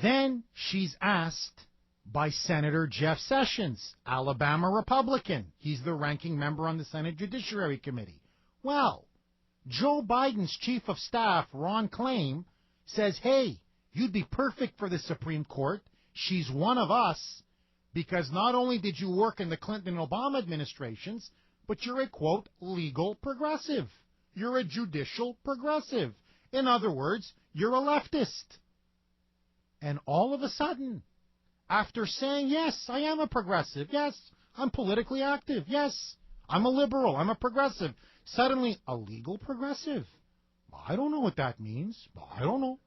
Then she's asked by Senator Jeff Sessions, Alabama Republican. He's the ranking member on the Senate Judiciary Committee. Well, Joe Biden's chief of staff, Ron Klain, says, hey, you'd be perfect for the Supreme Court. She's one of us because not only did you work in the Clinton and Obama administrations, but you're a, quote, legal progressive. You're a judicial progressive. In other words, you're a leftist. And all of a sudden, after saying, yes, I am a progressive, yes, I'm politically active, yes, I'm a liberal, I'm a progressive, suddenly a legal progressive. I don't know what that means. I don't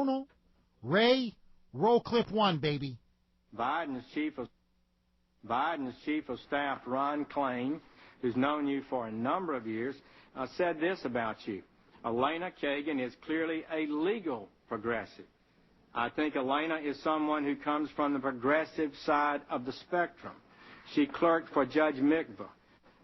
know. Ray, roll clip 1, baby. Biden's chief of staff, Ron Klain, who's known you for a number of years, said this about you. Elena Kagan is clearly a legal progressive. I think Elena is someone who comes from the progressive side of the spectrum. She clerked for Judge Mikva,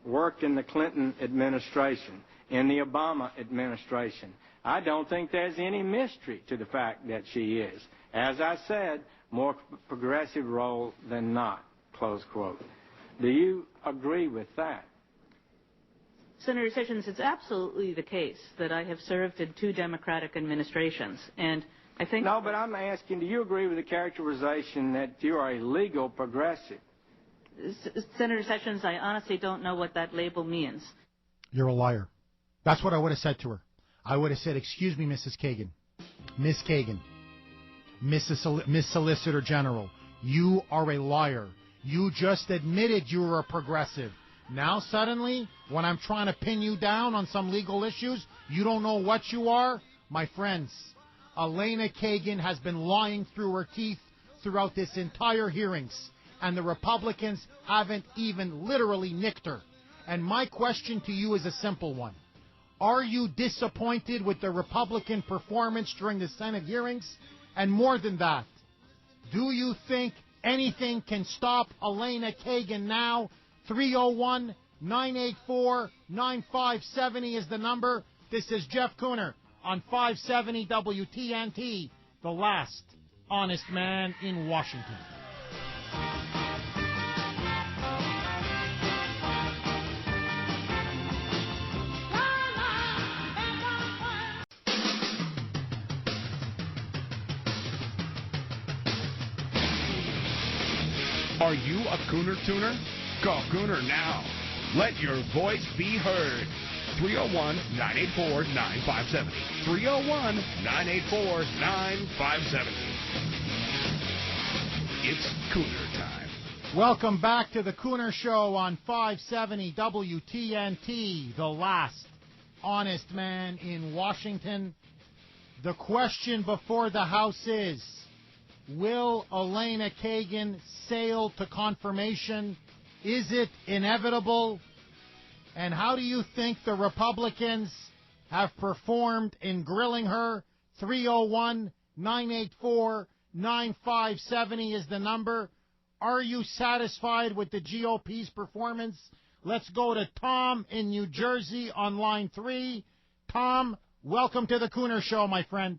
worked in the Clinton administration, in the Obama administration. I don't think there's any mystery to the fact that she is, as I said, more progressive role than not, close quote. Do you agree with that? Senator Sessions, it's absolutely the case that I have served in 2 Democratic administrations, and I think... No, but I'm asking, do you agree with the characterization that you are a legal progressive? Senator Sessions, I honestly don't know what that label means. You're a liar. That's what I would have said to her. I would have said, excuse me, Mrs. Kagan. Miss Kagan. Miss Solicitor General. You are a liar. You just admitted you were a progressive. Now suddenly, when I'm trying to pin you down on some legal issues, you don't know what you are? My friends, Elena Kagan has been lying through her teeth throughout this entire hearings, and the Republicans haven't even literally nicked her. And my question to you is a simple one. Are you disappointed with the Republican performance during the Senate hearings? And more than that, do you think anything can stop Elena Kagan now? 301-984-9570 is the number. This is Jeff Kuhner on 570 WTNT, the last honest man in Washington. Are you a Kuhner tuner? Call Kuhner now. Let your voice be heard. 301-984-9570. 301-984-9570. It's Kuhner time. Welcome back to the Kuhner Show on 570 WTNT, the last honest man in Washington. The question before the House is, will Elena Kagan sail to confirmation? Is it inevitable? And how do you think the Republicans have performed in grilling her? 301-984-9570 is the number. Are you satisfied with the GOP's performance? Let's go to Tom in New Jersey on line 3. Tom, welcome to the Kuhner Show, my friend.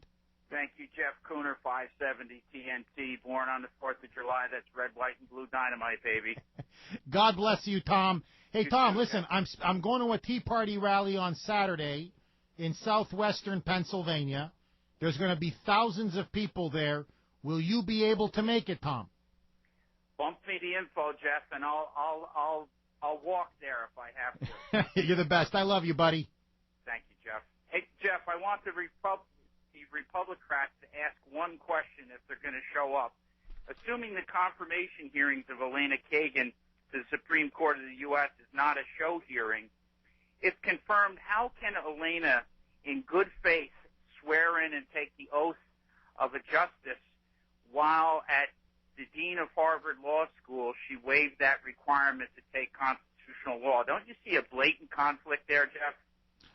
Thank you, Jeff Kuhner, 570 TNT, born on the 4th of July. That's red, white, and blue dynamite, baby. God bless you, Tom. Hey, You Tom, too, listen, I'm going to a Tea Party rally on Saturday in southwestern Pennsylvania. There's going to be thousands of people there. Will you be able to make it, Tom? Bump me the info, Jeff, and I'll walk there if I have to. You're the best. I love you, buddy. Thank you, Jeff. Hey, Jeff, I want the Republicans to ask one question if they're going to show up. Assuming the confirmation hearings of Elena Kagan to the Supreme Court of the U.S. is not a show hearing, if confirmed, how can Elena, in good faith, swear in and take the oath of a justice while at the Dean of Harvard Law School she waived that requirement to take constitutional law? Don't you see a blatant conflict there, Jeff?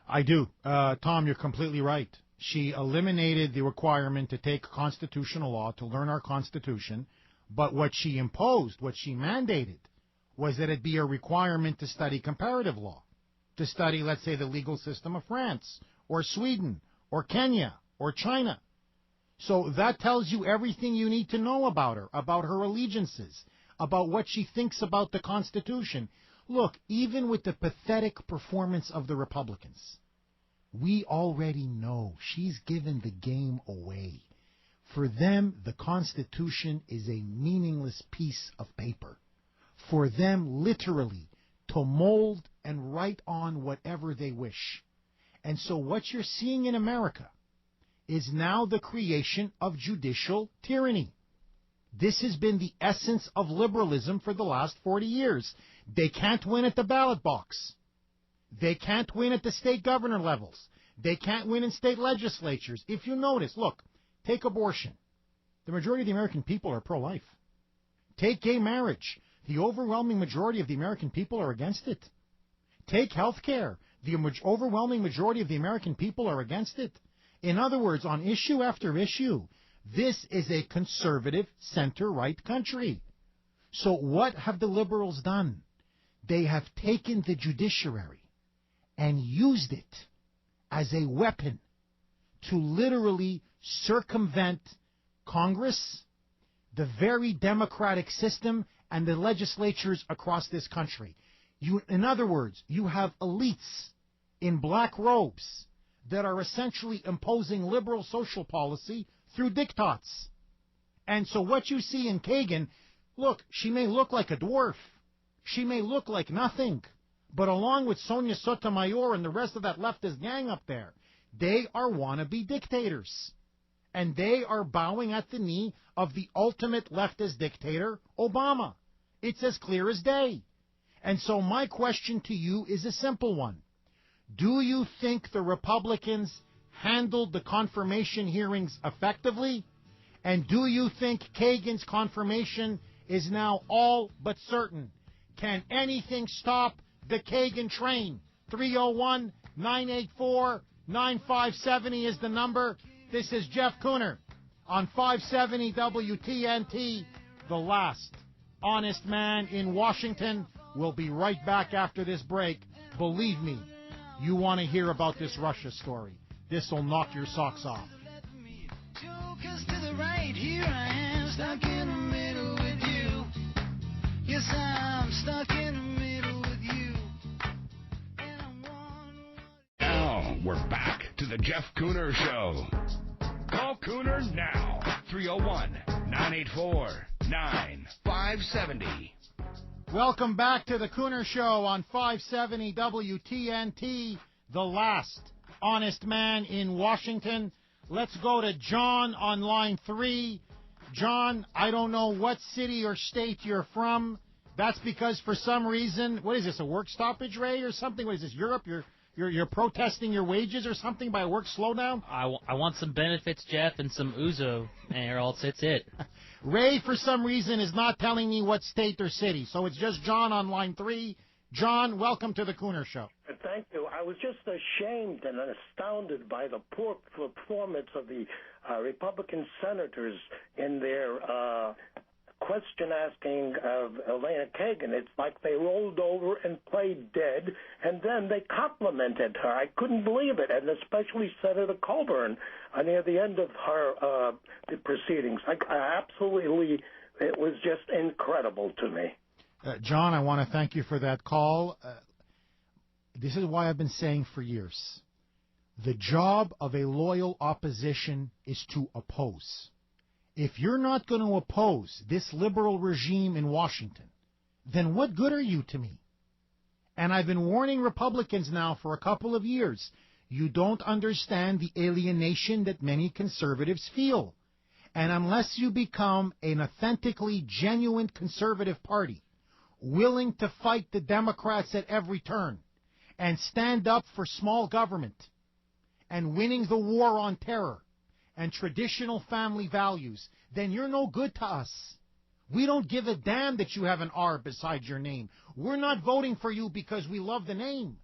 I do. Tom, you're completely right. She eliminated the requirement to take constitutional law, to learn our Constitution, but what she imposed, what she mandated, was that it be a requirement to study comparative law, to study, let's say, the legal system of France, or Sweden, or Kenya, or China. So that tells you everything you need to know about her allegiances, about what she thinks about the Constitution. Look, even with the pathetic performance of the Republicans, we already know she's given the game away. For them, the Constitution is a meaningless piece of paper. For them, literally, to mold and write on whatever they wish. And so what you're seeing in America is now the creation of judicial tyranny. This has been the essence of liberalism for the last 40 years. They can't win at the ballot box. They can't win at the state governor levels. They can't win in state legislatures. If you notice, look, take abortion. The majority of the American people are pro-life. Take gay marriage. The overwhelming majority of the American people are against it. Take health care. The overwhelming majority of the American people are against it. In other words, on issue after issue, this is a conservative center-right country. So what have the liberals done? They have taken the judiciary and used it as a weapon to literally circumvent Congress, the very democratic system, and the legislatures across this country. In other words, you have elites in black robes that are essentially imposing liberal social policy through diktats. And so what you see in Kagan, look, she may look like a dwarf. She may look like nothing. But along with Sonia Sotomayor and the rest of that leftist gang up there, they are wannabe dictators. And they are bowing at the knee of the ultimate leftist dictator, Obama. It's as clear as day. And so my question to you is a simple one. Do you think the Republicans handled the confirmation hearings effectively? And do you think Kagan's confirmation is now all but certain? Can anything stop the Kagan train? 301-984-9570 is the number. This is Jeff Kuhner on 570 WTNT, the last honest man in Washington. We'll be right back after this break. Believe me, you want to hear about this Russia story. This will knock your socks off. Jokers to the right, here I am, stuck in the middle with you. Yes, I'm stuck in the middle with you. And I'm Now we're back to the Jeff Kuhner Show. Call Kuhner now. 301-984-9570. Welcome back to the Kuhner Show on 570 WTNT, the last honest man in Washington. Let's go to John on line 3. John, I don't know what city or state you're from. That's because for some reason, what is this, a work stoppage, Ray, or something? What is this, Europe? You're protesting your wages or something by a work slowdown? I want some benefits, Jeff, and some Uzo, or else it's it. Ray, for some reason, is not telling me what state or city, so it's just John on line 3. John, welcome to the Kuhner Show. Thank you. I was just ashamed and astounded by the poor performance of the Republican senators in their question asking of Elena Kagan. It's like they rolled over and played dead, and then they complimented her. I couldn't believe it, and especially Senator Coburn near the end of her the proceedings. I absolutely, it was just incredible to me. John, I want to thank you for that call. This is why I've been saying for years, the job of a loyal opposition is to oppose. If you're not going to oppose this liberal regime in Washington, then what good are you to me? And I've been warning Republicans now for a couple of years. You don't understand the alienation that many conservatives feel. And unless you become an authentically genuine conservative party, willing to fight the Democrats at every turn, and stand up for small government, and winning the war on terror, and traditional family values, then you're no good to us. We don't give a damn that you have an R beside your name. We're not voting for you because we love the name.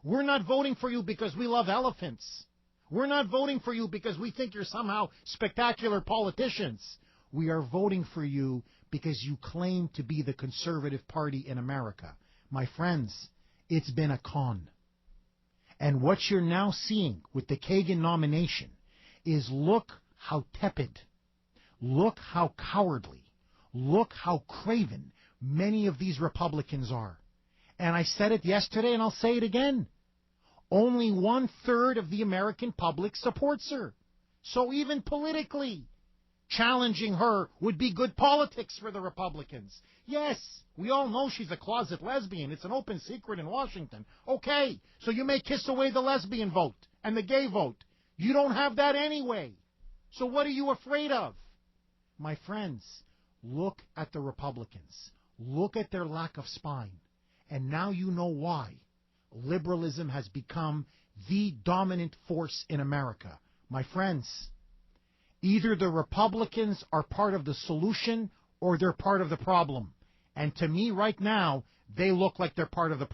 We're not voting for you because we love elephants. We're not voting for you because we think you're somehow spectacular politicians. We are voting for you because you claim to be the conservative party in America. My friends, it's been a con. And what you're now seeing with the Kagan nomination is look how tepid, look how cowardly, look how craven many of these Republicans are. And I said it yesterday, and I'll say it again. Only 1/3 of the American public supports her. So even politically, challenging her would be good politics for the Republicans. Yes, we all know she's a closet lesbian. It's an open secret in Washington. Okay, so you may kiss away the lesbian vote and the gay vote. You don't have that anyway. So what are you afraid of? My friends, look at the Republicans. Look at their lack of spine. And now you know why liberalism has become the dominant force in America. My friends, either the Republicans are part of the solution or they're part of the problem. And to me right now, they look like they're part of the problem.